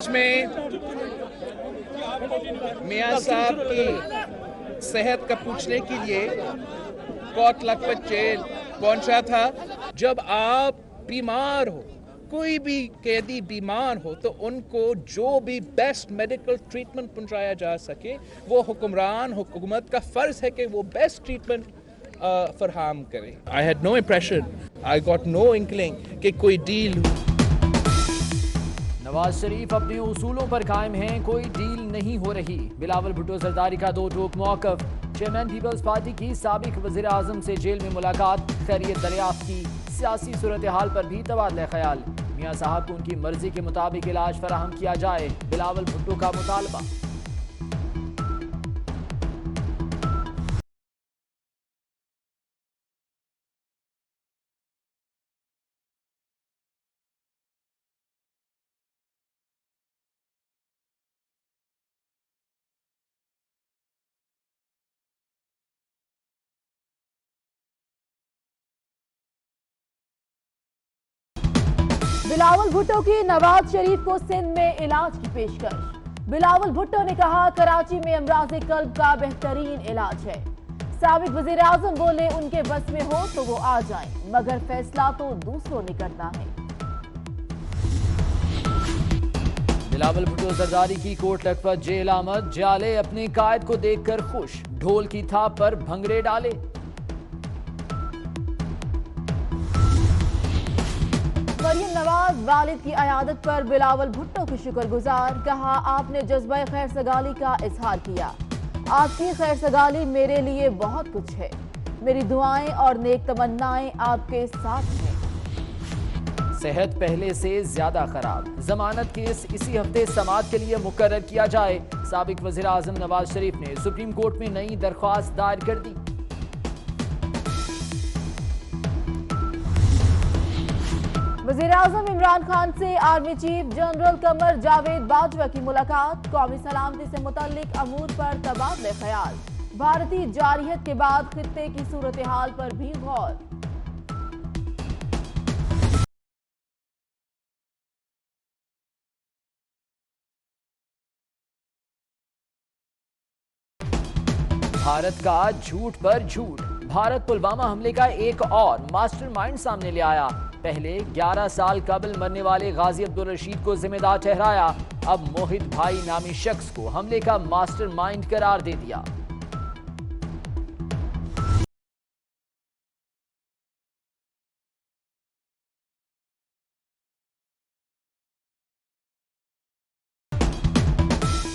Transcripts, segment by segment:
میں میاں صاحب کی صحت کا پوچھنے کے لیے کوٹ لکھپت جیل پہنچا تھا. جب آپ بیمار ہو, کوئی بھی قیدی بیمار ہو, تو ان کو جو بھی بیسٹ میڈیکل ٹریٹمنٹ پہنچایا جا سکے وہ حکومت کا فرض ہے کہ وہ بیسٹ ٹریٹمنٹ فراہم کرے. I had no impression, I got no inkling کہ کوئی ڈیل ہو. نواز شریف اپنے اصولوں پر قائم ہیں, کوئی ڈیل نہیں ہو رہی. بلاول بھٹو زرداری کا دو ٹوک موقف. چیئرمین پیپلز پارٹی کی سابق وزیر اعظم سے جیل میں ملاقات, خیریت دریافت کی. سیاسی صورتحال پر بھی تبادلہ خیال. میاں صاحب کو ان کی مرضی کے مطابق علاج فراہم کیا جائے, بلاول بھٹو کا مطالبہ. بلاول بھٹو کی نواز شریف کو سندھ میں علاج کی پیشکش. بلاول بھٹو نے کہا کراچی میں امراض قلب کا بہترین علاج ہے. سابق وزیر اعظم بولے ان کے بس میں ہو تو وہ آ جائیں, مگر فیصلہ تو دوسروں نے کرنا ہے. بلاول بھٹو زرداری کی کوٹ لکھپت جیل آمد. جالے اپنے قائد کو دیکھ کر خوش, ڈھول کی تھاپ پر بھنگڑے ڈالے. مریم نواز والد کی عیادت پر بلاول بھٹو کی شکر گزار. کہا آپ نے جذبہ خیر سگالی کا اظہار کیا. آپ کی خیر سگالی میرے لیے بہت کچھ ہے. میری دعائیں اور نیک تمنائیں آپ کے ساتھ ہیں. صحت پہلے سے زیادہ خراب. ضمانت کیس اسی ہفتے سماعت کے لیے مقرر کیا جائے. سابق وزیر اعظم نواز شریف نے سپریم کورٹ میں نئی درخواست دائر کر دی. وزیر اعظم عمران خان سے army chief general Qamar Javed Bajwa کی ملاقات. قومی سلامتی سے متعلق امور پر تبادلہ خیال. بھارتی جارحیت کے بعد خطے کی صورتحال پر بھی غور. بھارت کا جھوٹ پر جھوٹ. بھارت پلوامہ حملے کا ایک اور ماسٹر مائنڈ سامنے لے آیا. پہلے 11 سال قبل مرنے والے غازی عبدالرشید کو ذمہ دار ٹھہرایا. اب موہت بھائی نامی شخص کو حملے کا ماسٹر مائنڈ قرار دے دیا.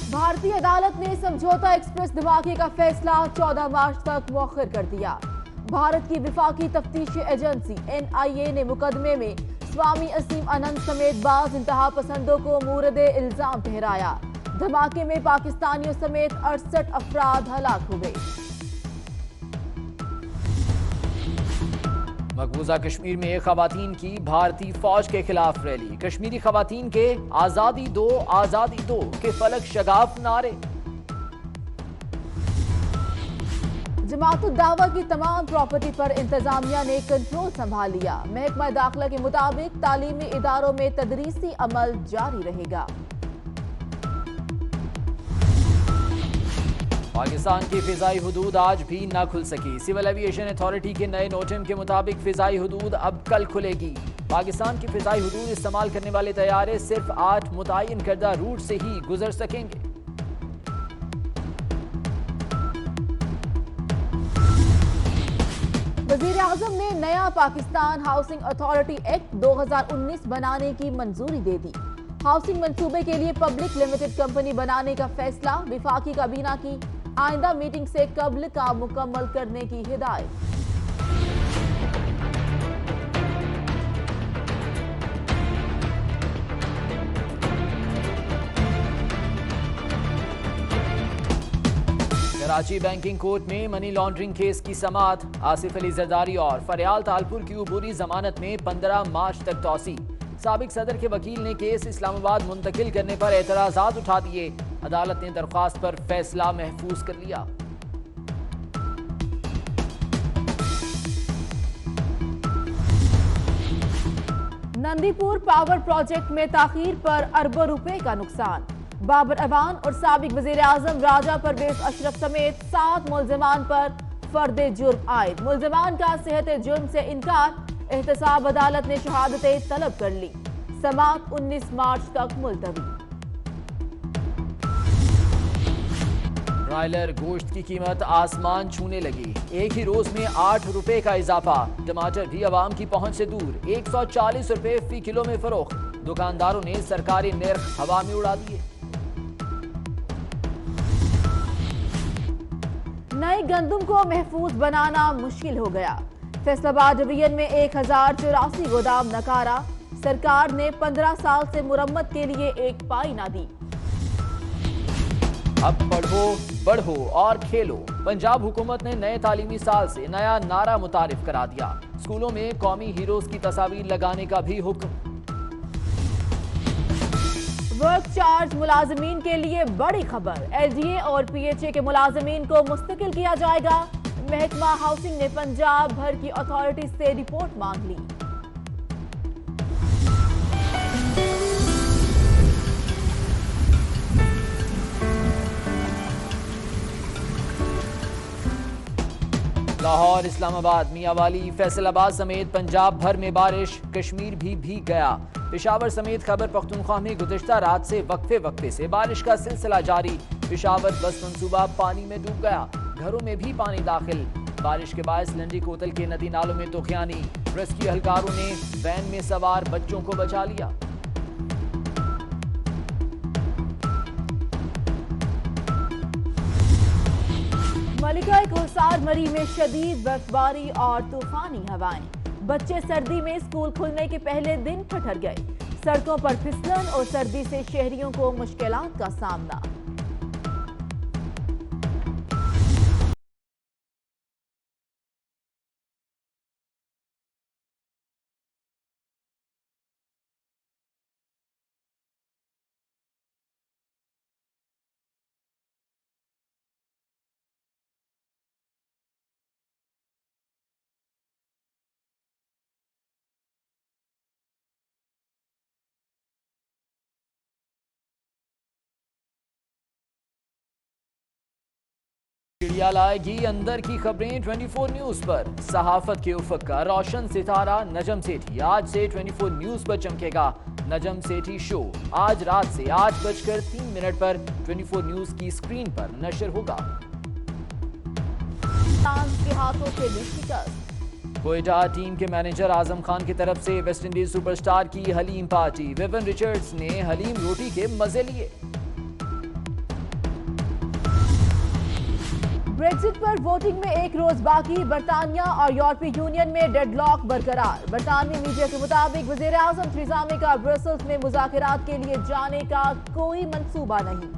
بھارتی عدالت نے سمجھوتا ایکسپریس دھماکے کا فیصلہ 14 مارچ تک مؤخر کر دیا. بھارت کی وفاقی تفتیشی ایجنسی NIA نے مقدمے میں سوامی اسیم اننت سمیت بعض انتہا پسندوں کو مورد الزام ٹھہرایا. دھماکے میں پاکستانیوں سمیت 68 افراد ہلاک ہوئے. مقبوضہ کشمیر میں خواتین کی بھارتی فوج کے خلاف ریلی. کشمیری خواتین کے آزادی دو کے فلک شگاف نعرے. جماعت الدعوہ کی تمام پراپرٹی پر انتظامیہ نے کنٹرول سنبھال لیا. محکمہ داخلہ کے مطابق تعلیمی اداروں میں تدریسی عمل جاری رہے گا. پاکستان کی فضائی حدود آج بھی نہ کھل سکی. سول ایویشن اتھارٹی کے نئے نوٹم کے مطابق فضائی حدود اب کل کھلے گی. پاکستان کی فضائی حدود استعمال کرنے والے طیارے صرف 8 متعین کردہ روٹ سے ہی گزر سکیں گے. وزیر اعظم نے نیا پاکستان ہاؤسنگ اتھارٹی ایکٹ 2019 بنانے کی منظوری دے دی. ہاؤسنگ منصوبے کے لیے پبلک لمیٹڈ کمپنی بنانے کا فیصلہ. وفاقی کابینہ کی آئندہ میٹنگ سے قبل کام مکمل کرنے کی ہدایت. کراچی بینکنگ کورٹ میں منی لانڈرنگ کیس کی سماعت. آصف علی زرداری اور فریال طالپور کی عبوری ضمانت میں 15 مارچ تک توسیع. سابق صدر کے وکیل نے کیس اسلام آباد منتقل کرنے پر اعتراضات اٹھا دیے. عدالت نے درخواست پر فیصلہ محفوظ کر لیا. नंदी पुर पावर प्रोजेक्ट में ताखीर पर अरबों रुपए का नुकसान। बाबर अवान और साबिक वजीर आजम राजा परवेज अशरफ समेत 7 मुल्जिमान पर फर्दे जुर्म आयद। मुल्जिमान का सेहत जुर्म से इनकार। एहतसाब अदालत ने शहादतें तलब कर ली। समाअत 19 मार्च तक मुलतवी। ब्रायलर गोश्त की कीमत आसमान छूने लगी। एक ही रोज में 8 रुपए का इजाफा। टमाटर भी अवाम की पहुंच से दूर। 140 रुपए फी किलो में फरोख्त। दुकानदारों ने सरकारी निर्ख हवा में उड़ा दिए। नई गंदम को महफूज बनाना मुश्किल हो गया। फैसलाबाद डिवीजन में 1084 गोदाम नकारा। सरकार ने 15 साल से मुरम्मत के लिए एक पाई ना दी। अब पढ़ो, बढ़ो और खेलो। पंजाब हुकूमत ने नए तालीमी साल से नया नारा मुतारिफ करा दिया। स्कूलों में कौमी हीरोज की तस्वीर लगाने का भी हुक्म। वर्क चार्ज मुलाजमीन के लिए बड़ी खबर। एलडीए और पीएचए के मुलाजमीन को मुस्तकिल किया जाएगा। महकमा हाउसिंग ने पंजाब भर की अथॉरिटी से रिपोर्ट मांग ली। लाहौर, इस्लामाबाद, मियांवाली, फैसलाबाद समेत पंजाब भर में बारिश। कश्मीर भी भीग गया। पेशावर समेत खैबर पख्तूनख्वा में गुज़िश्ता रात से वक्फे से बारिश का सिलसिला जारी। पेशावर बस मंसूबा पानी में डूब गया। घरों में भी पानी दाखिल। बारिश के बायस लंडी कोतल के नदी नालों में तूफ़ानी। रेस्क्यू एहलकारों ने वैन में सवार बच्चों को बचा लिया। मलिका कोहसार मरी में शदीद बर्फबारी और तूफानी हवाएं। बच्चे सर्दी में स्कूल खुलने के पहले दिन ठिठुर गए। सड़कों पर फिसलन और सर्दी से शहरियों को मुश्किलात का सामना। चिड़िया लाएगी अंदर की खबरें 24 न्यूज पर। सहाफत के उफक का रोशन सितारा नजम सेठी आज से 24 न्यूज पर चमकेगा। नजम सेठी शो आज रात से 8:03 पर 24 न्यूज की स्क्रीन पर नशर होगा। के हाथों से भी शिकस्त। कोयटा टीम के मैनेजर आजम खान की तरफ से वेस्ट इंडीज सुपरस्टार की हलीम पार्टी। विविन रिचर्ड्स ने हलीम रोटी के मजे लिए। ब्रेक्जिट पर वोटिंग में एक रोज बाकी। बरतानिया और यूरोपीय यूनियन में डेडलॉक बरकरार। बरतानवी मीडिया के मुताबिक वजीर आजम थेरेसा मे का ब्रसल्स में मुज़ाकरात के लिए जाने का कोई मंसूबा नहीं।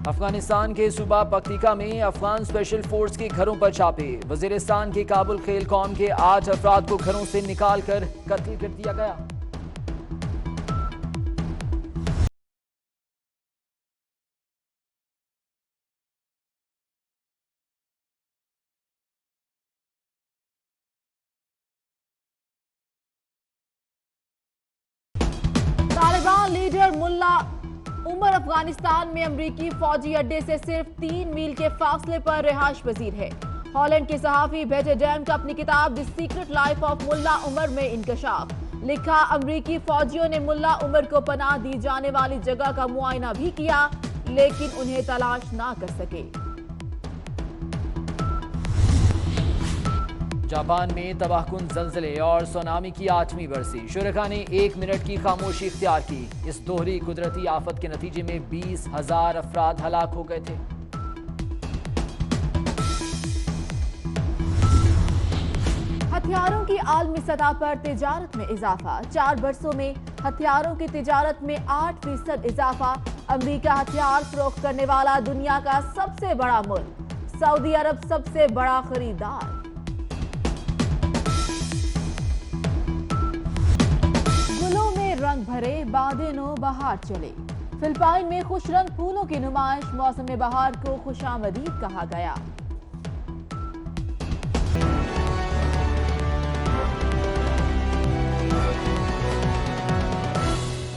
अफगानिस्तान के सूबा पख्तिका में अफगान स्पेशल फोर्स के घरों पर छापे। वजीरिस्तान के काबुल खेल कौम के 8 अफराद को घरों से निकाल कर कत्ल कर दिया गया। तालिबान लीडर मुल्ला उमर अफगानिस्तान में अमरीकी फौजी अड्डे से सिर्फ 3 मील के फासले पर रिहाइश पजीर है। हॉलैंड के सहाफी बेटे डैम का अपनी किताब द सीक्रेट लाइफ ऑफ मुल्ला उमर में इंकशाफ लिखा। अमरीकी फौजियों ने मुल्ला उमर को पनाह दी जाने वाली जगह का मुआयना भी किया, लेकिन उन्हें तलाश ना कर सके। जापान में तबाहकुन ज़लज़ले और सुनामी की 8वीं बरसी। शुरका ने 1 मिनट की खामोशी इख्तियार की। इस दोहरी कुदरती आफत के नतीजे में 20,000 अफराद हलाक हो गए थे। हथियारों की आलमी सतह पर तिजारत में इजाफा। 4 बरसों में हथियारों की तिजारत में 8% इजाफा। अमरीका हथियार फरोख्त करने वाला दुनिया का सबसे बड़ा मुल्क। सऊदी अरब सबसे बड़ा खरीदार। गुलों में रंग भरे बादेनो बहार चले। फिलिपाइन में खुश रंग फूलों की नुमाइश। मौसम बहार को खुशामदीद कहा गया।